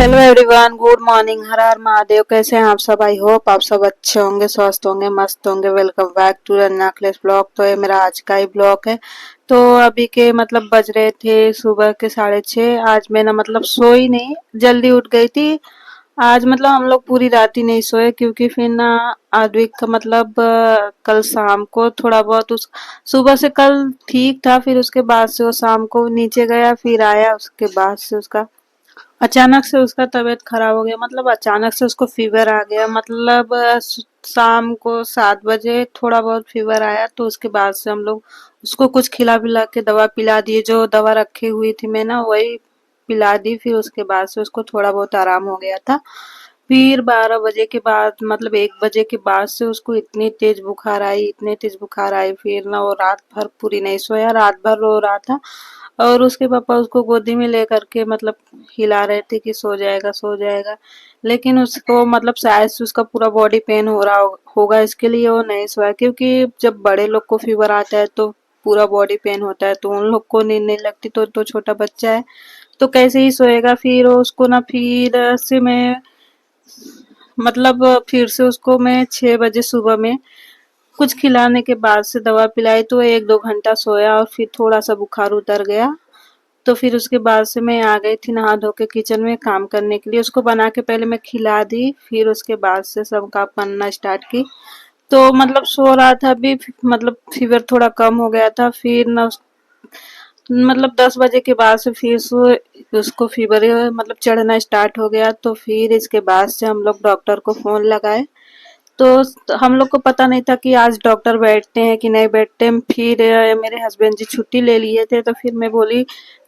Hello everyone, good morning. हर हर महादेव। कैसे हैं आप सब? आई होप आप सब अच्छे होंगे, स्वस्थ होंगे, मस्त होंगे। वेलकम बैक टू रन्नाक्लेस ब्लॉग। तो ये मेरा आज का ही ब्लॉग है। तो अभी के बज रहे थे सुबह के 6:30। आज मैं सोई नहीं, जल्दी उठ गई थी। आज हम लोग पूरी रात ही नहीं सोए, क्योंकि फिर ना आद्विक का कल शाम को थोड़ा बहुत उस सुबह से कल ठीक था, फिर उसके बाद से वो शाम को नीचे गया, फिर आया, उसके बाद से उसका अचानक से उसका तबीयत खराब हो गया। अचानक से उसको फीवर आ गया। शाम को 7 बजे थोड़ा बहुत फीवर आया, तो उसके बाद से हम लोग उसको कुछ खिला पिला के दवा पिला दिए। जो दवा रखी हुई थी मैं ना, वही पिला दी। फिर उसके बाद से उसको थोड़ा बहुत आराम हो गया था। फिर 12 बजे के बाद 1 बजे के बाद से उसको इतनी तेज बुखार आई, इतनी तेज बुखार आई। फिर ना वो रात भर पूरी नहीं सोया, रात भर रो रहा था। और उसके पापा उसको गोदी में लेकर के हिला रहे थे कि सो जाएगा, सो जाएगा। लेकिन उसको शायद से उसका पूरा बॉडी पेन हो रहा होगा, इसके लिए वो नहीं सोया। क्योंकि जब बड़े लोग को फीवर आता है तो पूरा बॉडी पेन होता है, तो उन लोग को नींद नहीं लगती। तो छोटा बच्चा है, तो कैसे ही सोएगा। फिर उसको ना फिर से मैं फिर से उसको मैं 6 बजे सुबह में कुछ खिलाने के बाद से दवा पिलाई, तो 1-2 घंटा सोया और फिर थोड़ा सा बुखार उतर गया। तो फिर उसके बाद से मैं आ गई थी नहा धो के किचन में काम करने के लिए। उसको बना के पहले मैं खिला दी, फिर उसके बाद से सब काम करना स्टार्ट की। तो सो रहा था अभी, फीवर थोड़ा कम हो गया था। फिर ना 10 बजे के बाद से फिर से उसको फीवर चढ़ना स्टार्ट हो गया। तो फिर इसके बाद से हम लोग डॉक्टर को फोन लगाए। तो हम लोग को पता नहीं था कि आज डॉक्टर बैठते हैं कि नहीं बैठते। फिर मेरे हस्बैंड जी छुट्टी ले लिए थे, तो फिर मैं बोली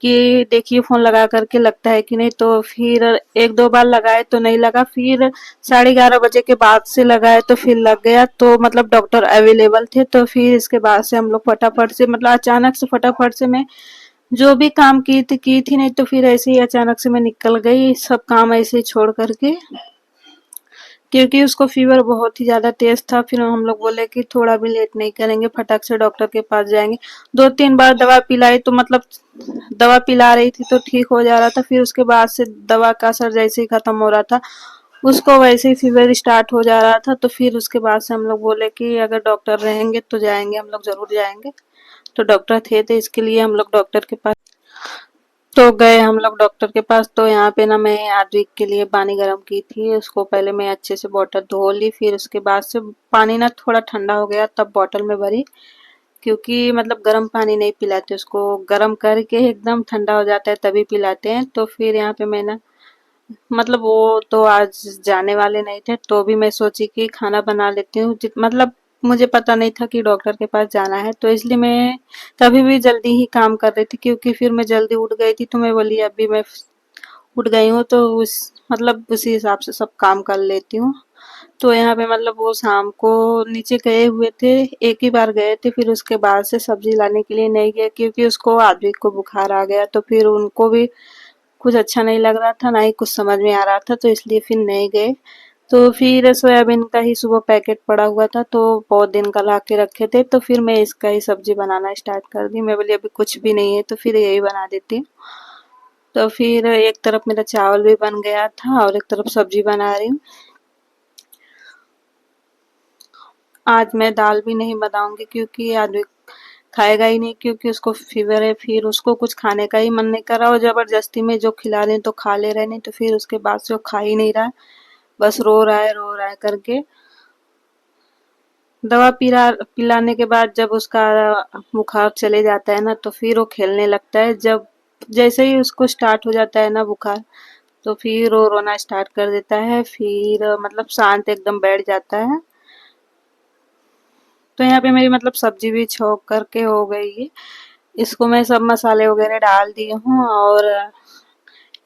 कि देखिए फोन लगा करके लगता है कि नहीं। तो फिर 1-2 बार लगाए तो नहीं लगा। फिर 11:30 बजे के बाद से लगाए तो फिर लग गया। तो डॉक्टर अवेलेबल थे। तो फिर इसके बाद से हम लोग फटाफट से अचानक से फटाफट से मैं जो भी काम की थी नहीं, तो फिर ऐसे ही अचानक से मैं निकल गई सब काम ऐसे ही छोड़ करके। क्योंकि उसको फीवर बहुत ही ज़्यादा तेज था। फिर हम लोग बोले कि थोड़ा भी लेट नहीं करेंगे, फटाक से डॉक्टर के पास जाएंगे। 2-3 बार दवा पिलाई, तो दवा पिला रही थी तो ठीक हो जा रहा था। फिर उसके बाद से दवा का असर जैसे ही खत्म हो रहा था, उसको वैसे ही फीवर स्टार्ट हो जा रहा था। तो फिर उसके बाद से हम लोग बोले कि अगर डॉक्टर रहेंगे तो जाएंगे, हम लोग जरूर जाएंगे। तो डॉक्टर थे, तो इसके लिए हम लोग डॉक्टर के पास तो गए हम लोग डॉक्टर के पास। तो यहाँ पे ना मैं आद्विक के लिए पानी गर्म की थी। उसको पहले मैं अच्छे से बॉटल धो ली, फिर उसके बाद से पानी ना थोड़ा ठंडा हो गया तब बॉटल में भरी। क्योंकि गर्म पानी नहीं पिलाते उसको, गर्म करके एकदम ठंडा हो जाता है तभी पिलाते हैं। तो फिर यहाँ पे मैं ना वो तो आज जाने वाले नहीं थे, तो भी मैं सोची कि खाना बना लेती हूँ। मुझे पता नहीं था कि डॉक्टर के पास जाना है, तो इसलिए मैं तभी भी जल्दी ही काम कर रही थी। क्योंकि फिर मैं जल्दी उठ गई थी, तो मैं बोली अभी मैं उठ गई हूँ तो उसी हिसाब से सब काम कर लेती हूँ। तो यहाँ पे वो शाम को नीचे गए हुए थे, एक ही बार गए थे। फिर उसके बाद से सब्जी लाने के लिए नहीं गए, क्योंकि उसको आदमी को बुखार आ गया। तो फिर उनको भी कुछ अच्छा नहीं लग रहा था, ना ही कुछ समझ में आ रहा था, तो इसलिए फिर नहीं गए। तो फिर सोयाबीन का ही सुबह पैकेट पड़ा हुआ था, तो बहुत दिन का ला के रखे थे। तो फिर मैं इसका ही सब्जी बनाना स्टार्ट कर दी। मैं बोली अभी कुछ भी नहीं है तो फिर यही बना देती हूँ। तो फिर एक तरफ मेरा चावल भी बन गया था और एक तरफ सब्जी बना रही हूँ। आज मैं दाल भी नहीं बनाऊंगी, क्योंकि आदमी खाएगा ही नहीं, क्योंकि उसको फीवर है। फिर उसको कुछ खाने का ही मन नहीं कर रहा, और जबरदस्ती में जो खिला रहे तो खा ले रहे, नहीं तो फिर उसके बाद से वो खा ही नहीं रहा, बस रो रहा है करके। दवा पिलाने के बाद जब उसका बुखार चले जाता है ना, तो फिर वो खेलने लगता है। जब जैसे ही उसको स्टार्ट हो जाता है ना बुखार, तो फिर वो रोना स्टार्ट कर देता है। फिर शांत एकदम बैठ जाता है। तो यहाँ पे मेरी सब्जी भी छोक करके हो गई है। इसको मैं सब मसाले वगैरह डाल दी हूँ, और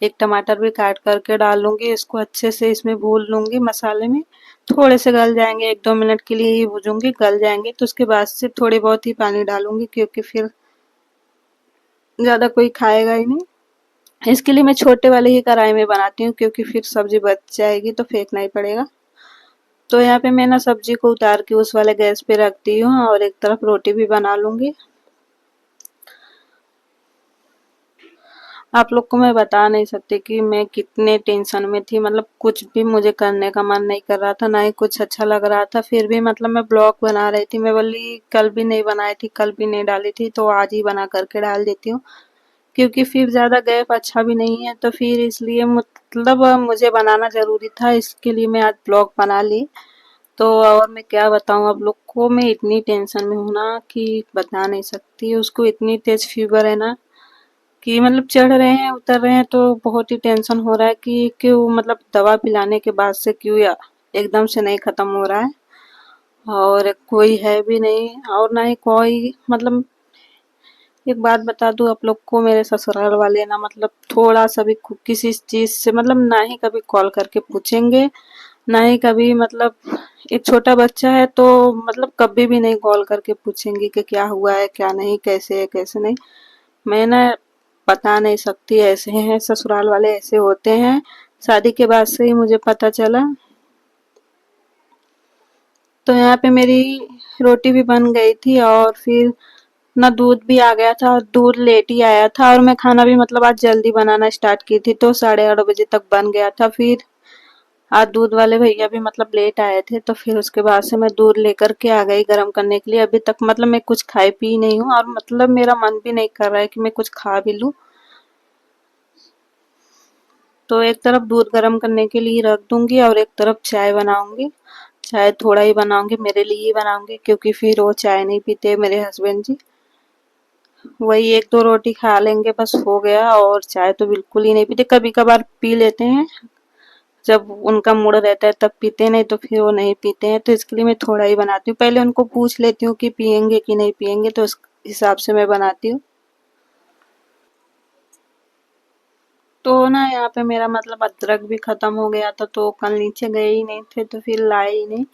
एक टमाटर भी काट करके डालूंगी। इसको अच्छे से इसमें भून लूंगी मसाले में। थोड़े से गल जाएंगे, 1-2 मिनट के लिए ही भूजूंगी, गल जाएंगे तो उसके बाद से थोड़ी बहुत ही पानी डालूंगी, क्योंकि फिर ज्यादा कोई खाएगा ही नहीं। इसके लिए मैं छोटे वाले ही कढ़ाई में बनाती हूँ, क्योंकि फिर सब्जी बच जाएगी तो फेंकना ही पड़ेगा। तो यहाँ पे मैं ना सब्जी को उतार के उस वाले गैस पे रखती हूँ, और एक तरफ रोटी भी बना लूंगी। आप लोग को मैं बता नहीं सकती कि मैं कितने टेंशन में थी। मतलब कुछ भी मुझे करने का मन नहीं कर रहा था, ना ही कुछ अच्छा लग रहा था। फिर भी मतलब मैं ब्लॉग बना रही थी। मैं बोली कल भी नहीं बनाई थी, कल भी नहीं डाली थी, तो आज ही बना करके डाल देती हूँ। क्योंकि फिर ज़्यादा गैप अच्छा भी नहीं है, तो फिर इसलिए मतलब मुझे बनाना ज़रूरी था। इसके लिए मैं आज ब्लॉग बना ली। तो और मैं क्या बताऊँ आप लोग को, मैं इतनी टेंशन में हूँ ना कि बता नहीं सकती। उसको इतनी तेज़ फीवर है ना कि मतलब चढ़ रहे हैं, उतर रहे हैं, तो बहुत ही टेंशन हो रहा है कि क्यों मतलब दवा पिलाने के बाद से क्यों या एकदम से नहीं ख़त्म हो रहा है। और कोई है भी नहीं और ना ही कोई मतलब एक बात बता दूँ आप लोग को, मेरे ससुराल वाले ना मतलब थोड़ा-सा भी किसी चीज़ से मतलब ना ही कभी कॉल करके पूछेंगे, ना ही कभी मतलब एक छोटा बच्चा है तो मतलब कभी भी नहीं कॉल करके पूछेंगे कि क्या हुआ है, क्या नहीं, कैसे है, कैसे नहीं। मैं ना बता नहीं सकती, ऐसे हैं ससुराल वाले, ऐसे होते हैं। शादी के बाद से ही मुझे पता चला। तो यहाँ पे मेरी रोटी भी बन गई थी और फिर ना दूध भी आ गया था और दूध लेट ही आया था और मैं खाना भी मतलब आज जल्दी बनाना स्टार्ट की थी, तो 8:30 बजे तक बन गया था। फिर आज दूध वाले भैया भी मतलब लेट आए थे, तो फिर उसके बाद से मैं दूध लेकर के आ गई गर्म करने के लिए। अभी तक मतलब मैं कुछ खाई पी नहीं हूँ और मतलब मेरा मन भी नहीं कर रहा है कि मैं कुछ खा भी लूँ। तो एक तरफ दूध गर्म करने के लिए रख दूंगी और एक तरफ चाय बनाऊंगी। चाय थोड़ा ही बनाऊंगी, मेरे लिए ही बनाऊंगी, क्योंकि फिर वो चाय नहीं पीते मेरे हस्बैंड जी। वही एक दो रोटी खा लेंगे बस, हो गया। और चाय तो बिल्कुल ही नहीं पीते, कभी कभार पी लेते हैं, जब उनका मूड रहता है तब पीते, नहीं तो फिर वो नहीं पीते हैं। तो इसके लिए मैं थोड़ा ही बनाती हूँ। पहले उनको पूछ लेती हूँ कि पियेंगे कि नहीं पियेंगे, तो उस हिसाब से मैं बनाती हूँ। तो ना यहाँ पे मेरा मतलब अदरक भी खत्म हो गया था, तो कल नीचे गए ही नहीं थे, तो फिर लाए ही नहीं।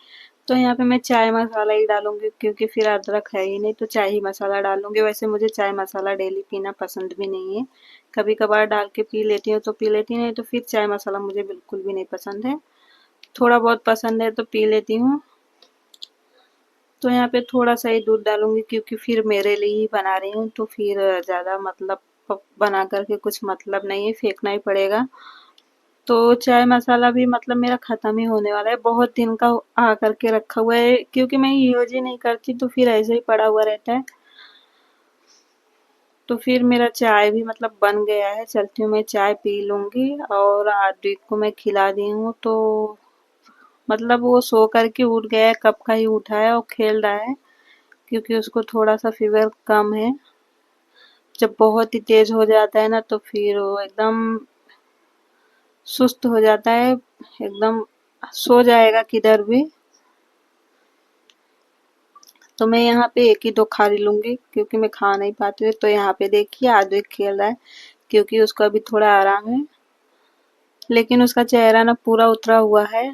तो यहाँ पे मैं चाय मसाला ही डालूंगी, क्योंकि फिर अदरक है ही नहीं, तो चाय ही मसाला डालूंगी। वैसे मुझे चाय मसाला डेली पीना पसंद भी नहीं है, कभी कभार डाल के पी लेती हूँ तो पी लेती, नहीं तो फिर चाय मसाला मुझे बिल्कुल भी नहीं पसंद है। थोड़ा बहुत पसंद है तो पी लेती हूँ। तो यहाँ पे थोड़ा सा ही दूध डालूंगी, क्योंकि फिर मेरे लिए ही बना रही हूँ, तो फिर ज़्यादा मतलब बना करके कुछ मतलब नहीं है, फेंकना ही पड़ेगा। तो चाय मसाला भी मतलब मेरा खत्म ही होने वाला है, बहुत दिन का आ करके रखा हुआ है, क्योंकि मैं यूज ही नहीं करती, तो फिर ऐसे ही पड़ा हुआ रहता है। तो फिर मेरा चाय भी मतलब बन गया है, चलती हूँ मैं चाय पी लूंगी। और आदि को मैं खिला दी हूँ, तो मतलब वो सो करके उठ गया है, कब का ही उठा है और खेल रहा है, क्योंकि उसको थोड़ा सा फीवर कम है। जब बहुत ही तेज हो जाता है ना, तो फिर वो एकदम सुस्त हो जाता है, एकदम सो जाएगा किधर भी। तो मैं यहाँ पे एक ही दो खा लूंगी, क्योंकि मैं खा नहीं पाती हूँ। तो यहाँ पे देखिए आद्विक खेल रहा है, क्योंकि उसको अभी थोड़ा आराम है, लेकिन उसका चेहरा ना पूरा उतरा हुआ है,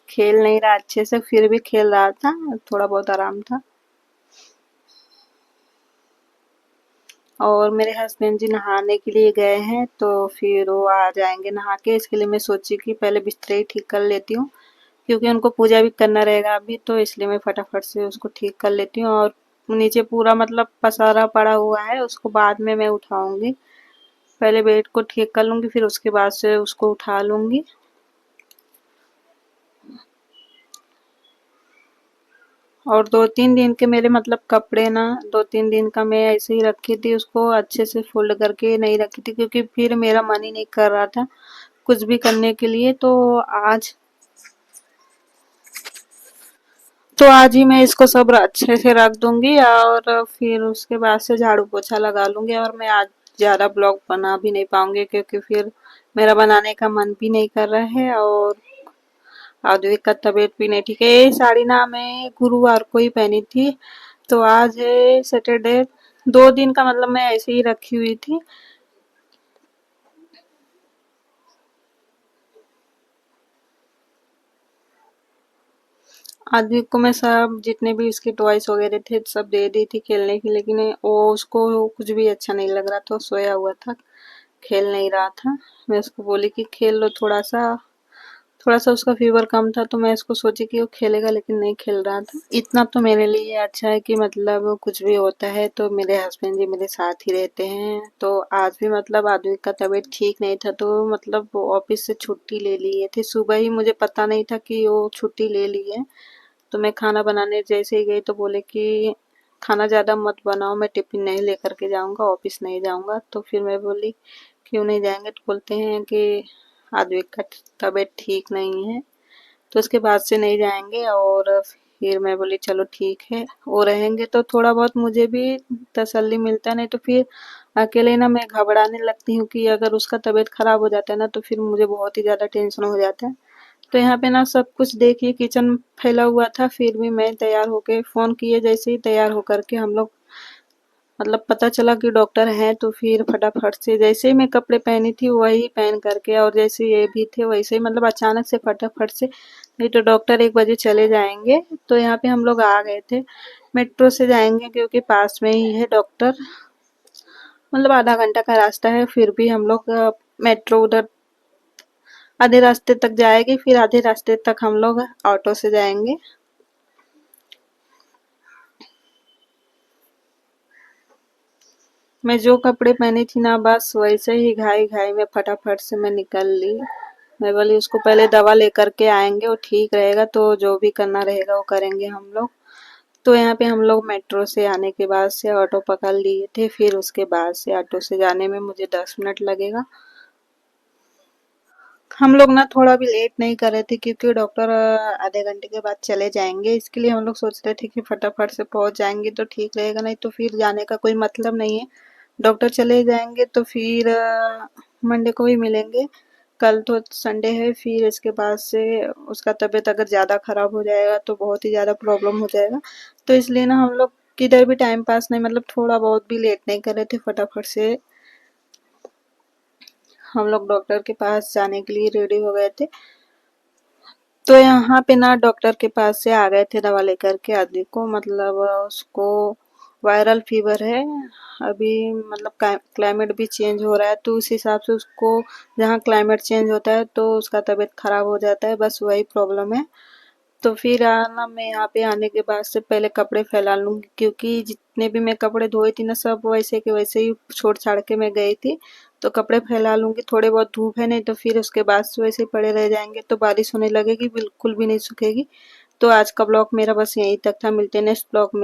खेल नहीं रहा अच्छे से, फिर भी खेल रहा था, थोड़ा बहुत आराम था। और मेरे हस्बैंड जी नहाने के लिए गए हैं, तो फिर वो आ जाएंगे नहा के। इसके लिए मैं सोची कि पहले बिस्तर ही ठीक कर लेती हूँ, क्योंकि उनको पूजा भी करना रहेगा अभी, तो इसलिए मैं फटाफट से उसको ठीक कर लेती हूँ। और नीचे पूरा मतलब पसारा पड़ा हुआ है, उसको बाद में मैं उठाऊंगी। पहले बेड को ठीक कर लूंगी, फिर उसके बाद से उसको उठा लूंगी। और 2-3 दिन के मेरे मतलब कपड़े ना, 2-3 दिन का मैं ऐसे ही रखी थी, उसको अच्छे से फोल्ड करके नहीं रखी थी, क्योंकि फिर मेरा मन ही नहीं कर रहा था कुछ भी करने के लिए। आज तो आज ही मैं इसको सब अच्छे से रख दूंगी, और फिर उसके बाद से झाड़ू पोछा लगा लूंगी। और मैं आज ज़्यादा ब्लॉग बना भी नहीं पाऊंगी, क्योंकि फिर मेरा बनाने का मन भी नहीं कर रहा है, और आद्विक का तबीयत भी नहीं ठीक है। ये साड़ी ना मैं गुरुवार को ही पहनी थी, तो आज है सैटरडे। 2 दिन का मतलब मैं ऐसे ही रखी हुई थी। आद्विक को मैं सब जितने भी इसके टॉयस वगैरह थे सब दे दी थी खेलने की, लेकिन वो उसको कुछ भी अच्छा नहीं लग रहा था, सोया हुआ था, खेल नहीं रहा था। मैं उसको बोली कि खेल लो थोड़ा सा, थोड़ा-सा उसका फ़ीवर कम था तो मैं इसको सोची कि वो खेलेगा, लेकिन नहीं खेल रहा था। इतना तो मेरे लिए अच्छा है कि मतलब कुछ भी होता है तो मेरे हस्बैंड जी मेरे साथ ही रहते हैं। तो आज भी मतलब आदमी का तबीयत ठीक नहीं था तो मतलब वो ऑफ़िस से छुट्टी ले लिए थे। सुबह ही मुझे पता नहीं था कि वो छुट्टी ले ली है। तो मैं खाना बनाने जैसे ही गई तो बोले कि खाना ज़्यादा मत बनाओ, मैं टिफ़िन नहीं लेकर के जाऊँगा, ऑफ़िस नहीं जाऊँगा। तो फिर मैं बोली क्यों नहीं जाएँगे? तो बोलते हैं कि आद्विक का तबीयत ठीक नहीं है, तो उसके बाद से नहीं जाएँगे। और फिर मैं बोली चलो ठीक है, वो रहेंगे तो थोड़ा बहुत मुझे भी तसल्ली मिलता है, नहीं तो फिर अकेले ना मैं घबराने लगती हूँ कि अगर उसका तबीयत खराब हो जाता है ना तो फिर मुझे बहुत ही ज़्यादा टेंशन हो जाता है। तो यहाँ पे ना सब कुछ देखिए किचन फैला हुआ था, फिर भी मैं तैयार होके फ़ोन किए जैसे ही तैयार होकर के हम लोग मतलब पता चला कि डॉक्टर हैं तो फिर फटाफट से जैसे ही मैं कपड़े पहनी थी वही पहन करके और जैसे ये भी थे वैसे ही मतलब अचानक से फटाफट से, नहीं तो डॉक्टर 1 बजे चले जाएंगे। तो यहाँ पे हम लोग आ गए थे। मेट्रो से जाएंगे क्योंकि पास में ही है डॉक्टर, मतलब आधा घंटा का रास्ता है। फिर भी हम लोग मेट्रो उधर आधे रास्ते तक जाएगी, फिर आधे रास्ते तक हम लोग ऑटो से जाएंगे। मैं जो कपड़े पहनी थी ना बस वैसे ही घाई घाई में फटाफट से मैं निकल ली। मैं बोली उसको पहले दवा लेकर के आएंगे, वो ठीक रहेगा तो जो भी करना रहेगा वो करेंगे हम लोग। तो यहाँ पे हम लोग मेट्रो से आने के बाद से ऑटो पकड़ लिए थे, फिर उसके बाद से ऑटो से जाने में मुझे 10 मिनट लगेगा। हम लोग ना थोड़ा भी लेट नहीं कर रहे थे क्योंकि डॉक्टर आधे घंटे के बाद चले जाएंगे, इसके लिए हम लोग सोच रहे थे कि फटाफट से पहुंच जाएंगे तो ठीक रहेगा, नहीं तो फिर जाने का कोई मतलब नहीं है। डॉक्टर चले जाएंगे तो फिर मंडे को ही मिलेंगे। कल तो संडे है, फिर इसके बाद से उसका तबीयत अगर ज़्यादा खराब हो जाएगा तो बहुत ही ज़्यादा प्रॉब्लम हो जाएगा। तो इसलिए ना हम लोग किधर भी टाइम पास नहीं, मतलब थोड़ा बहुत भी लेट नहीं कर रहे थे, फटाफट से हम लोग डॉक्टर के पास जाने के लिए रेडी हो गए थे। तो यहाँ पे ना डॉक्टर के पास से आ गए थे दवा लेकर के आदमी को, मतलब उसको वायरल फीवर है अभी, मतलब क्लाइमेट भी चेंज हो रहा है तो उस हिसाब से उसको जहाँ क्लाइमेट चेंज होता है तो उसका तबीयत खराब हो जाता है, बस वही प्रॉब्लम है। तो फिर ना मैं यहाँ पे आने के बाद से पहले कपड़े फैला लूंगी क्योंकि जितने भी मैं कपड़े धोई थी ना सब वैसे के वैसे ही छोड़ छाड़ के मैं गई थी। तो कपड़े फैला लूंगी, थोड़े बहुत धूप है नहीं तो फिर उसके बाद से वैसे ही पड़े रह जाएंगे तो बारिश होने लगेगी बिल्कुल भी नहीं सूखेगी। तो आज का ब्लॉग मेरा बस यहीं तक था, मिलते हैं नेक्स्ट ब्लॉग में।